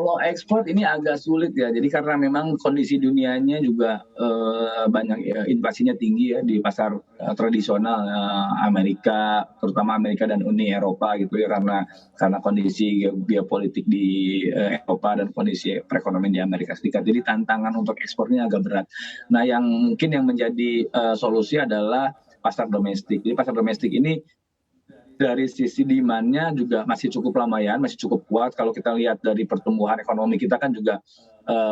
Kalau ekspor ini agak sulit ya, jadi karena memang kondisi dunianya juga, banyak ya inflasinya tinggi ya di pasar, tradisional, Amerika, terutama Amerika dan Uni Eropa gitu ya, karena kondisi geopolitik di, Eropa dan kondisi perekonomian di Amerika Serikat. Jadi tantangan untuk ekspornya agak berat. Nah yang mungkin yang menjadi, solusi adalah pasar domestik. Jadi pasar domestik ini dari sisi demand-nya juga masih cukup lumayan, masih cukup kuat. Kalau kita lihat dari pertumbuhan ekonomi kita kan juga,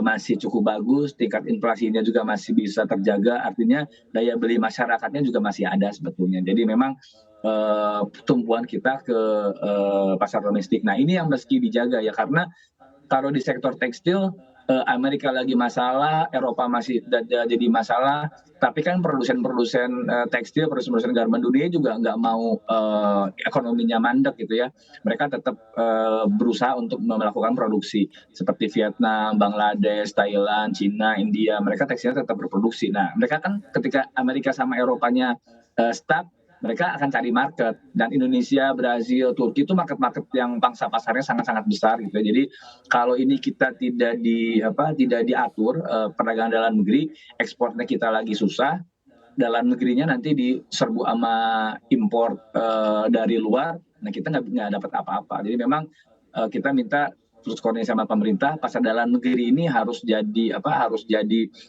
masih cukup bagus, tingkat inflasinya juga masih bisa terjaga, artinya daya beli masyarakatnya juga masih ada sebetulnya. Jadi memang, tumpuan kita ke, pasar domestik. Nah ini yang meski dijaga ya, karena kalau di sektor tekstil, Amerika lagi masalah, Eropa masih jadi masalah, tapi kan produsen-produsen, tekstil, produsen-produsen garmen dunia juga nggak mau, ekonominya mandek gitu ya. Mereka tetap, berusaha untuk melakukan produksi seperti Vietnam, Bangladesh, Thailand, Cina, India, mereka tekstilnya tetap berproduksi. Nah, mereka kan ketika Amerika sama Eropanya, stuck, mereka akan cari market dan Indonesia, Brazil, Turki itu market-market yang pangsa pasarnya sangat-sangat besar gitu ya. Jadi kalau ini kita tidak diatur, perdagangan dalam negeri, ekspornya kita lagi susah, dalam negerinya nanti diserbu sama impor, dari luar, nah kita nggak dapat apa-apa. Jadi memang, kita minta terus koordinasi sama pemerintah, pasar dalam negeri ini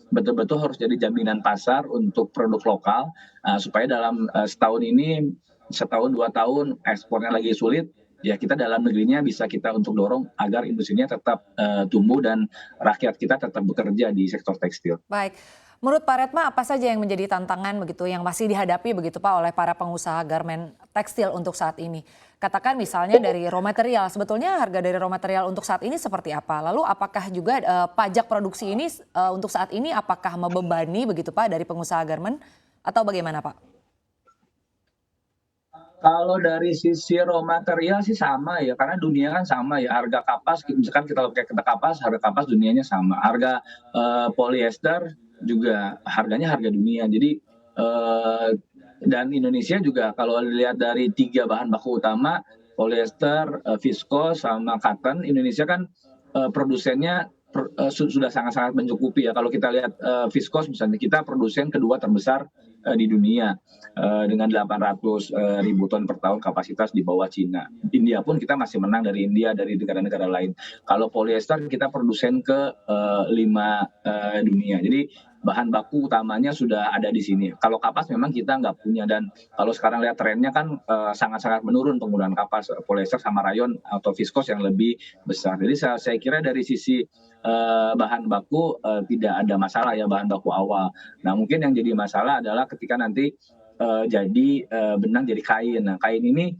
betul-betul harus jadi jaminan pasar untuk produk lokal, supaya dalam, setahun ini, setahun 2 tahun ekspornya lagi sulit, ya kita dalam negerinya bisa kita untuk dorong agar industrinya tetap, tumbuh dan rakyat kita tetap bekerja di sektor tekstil. Baik, menurut Pak Retma apa saja yang menjadi tantangan begitu yang masih dihadapi begitu Pak oleh para pengusaha garmen tekstil untuk saat ini? Katakan misalnya dari raw material, sebetulnya harga dari raw material untuk saat ini seperti apa? Lalu apakah juga pajak produksi ini untuk saat ini apakah membebani begitu Pak dari pengusaha garmen atau bagaimana Pak? Kalau dari sisi raw material sih sama ya, karena dunia kan sama ya, harga kapas misalkan kita pakai kata kapas, harga kapas dunianya sama. Harga, polyester juga harganya harga dunia. Jadi, dan Indonesia juga kalau dilihat dari 3 bahan baku utama, polyester, viskos, sama cotton, Indonesia kan, produsennya sudah sangat-sangat mencukupi ya. Kalau kita lihat, viskos misalnya, kita produsen kedua terbesar, di dunia. Dengan 800 ribu ton per tahun kapasitas di bawah Cina. India pun kita masih menang dari India, dari negara-negara lain. Kalau polyester kita produsen ke 5 dunia. Jadi bahan baku utamanya sudah ada di sini. Kalau kapas memang kita nggak punya dan kalau sekarang lihat trennya kan sangat-sangat menurun penggunaan kapas polyester sama rayon atau viskos yang lebih besar. Jadi saya kira dari sisi bahan baku tidak ada masalah ya bahan baku awal. Nah mungkin yang jadi masalah adalah ketika nanti benang jadi kain. Nah, kain ini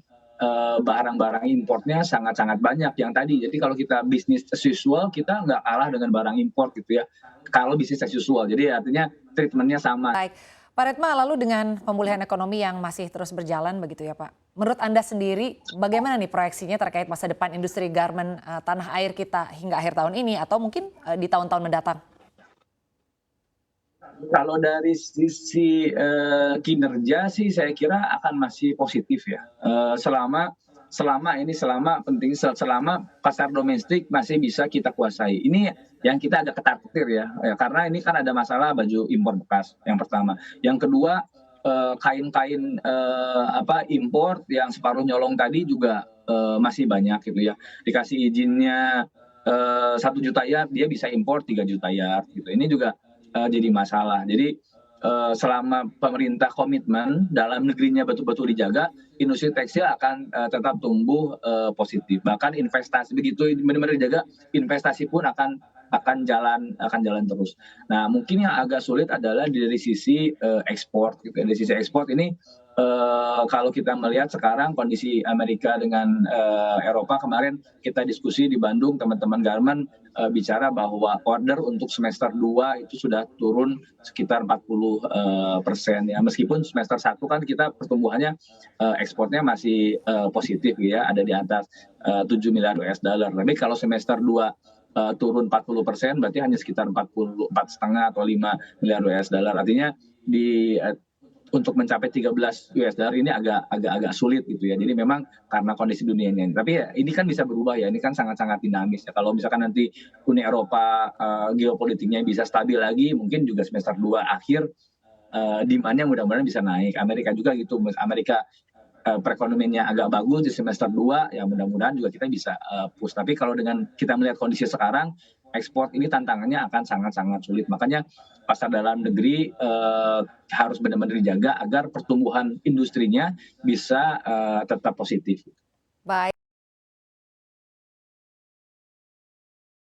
barang-barang importnya sangat-sangat banyak yang tadi. Jadi kalau kita bisnis as usual, kita nggak kalah dengan barang import gitu ya. Kalau bisnis as usual, jadi artinya treatmentnya sama. Baik, Pak Retma lalu dengan pemulihan ekonomi yang masih terus berjalan begitu ya Pak. Menurut Anda sendiri bagaimana nih proyeksinya terkait masa depan industri garmen tanah air kita hingga akhir tahun ini atau mungkin di tahun-tahun mendatang? Kalau dari sisi, kinerja sih saya kira akan masih positif ya, selama selama pasar domestik masih bisa kita kuasai. Ini yang kita agak ketar-ketir ya, karena ini kan ada masalah baju impor bekas, yang pertama. Yang kedua, kain-kain, import yang separuh nyolong tadi juga, masih banyak gitu ya. Dikasih izinnya, 1 juta yard, dia bisa impor 3 juta yard gitu. Ini juga jadi masalah. Jadi, selama pemerintah komitmen dalam negerinya betul-betul dijaga, industri tekstil akan, tetap tumbuh, positif. Bahkan investasi begitu benar-benar dijaga, investasi pun akan jalan terus. Nah, mungkin yang agak sulit adalah dari sisi, ekspor gitu ya. Dari sisi ekspor ini, kalau kita melihat sekarang kondisi Amerika dengan, Eropa kemarin kita diskusi di Bandung teman-teman garmen, bicara bahwa order untuk semester 2 itu sudah turun sekitar 40, persen ya. Meskipun semester 1 kan kita pertumbuhannya, ekspornya masih, positif ya, ada di atas, 7 miliar US dollar. Tapi kalau semester 2 turun 40% berarti hanya sekitar 4,5 atau 5 miliar US dollar. Artinya di untuk mencapai 13 USD ini agak sulit gitu ya. Jadi memang karena kondisi dunianya. Tapi ya ini kan bisa berubah ya. Ini kan sangat-sangat dinamis ya. Kalau misalkan nanti Uni Eropa geopolitiknya bisa stabil lagi, mungkin juga semester 2 akhir demand-nya mudah-mudahan bisa naik. Amerika juga gitu. Amerika perekonomiannya agak bagus di semester 2, ya mudah-mudahan juga kita bisa push. Tapi kalau dengan kita melihat kondisi sekarang, ekspor ini tantangannya akan sangat-sangat sulit. Makanya pasar dalam negeri harus benar-benar dijaga agar pertumbuhan industrinya bisa tetap positif. Baik.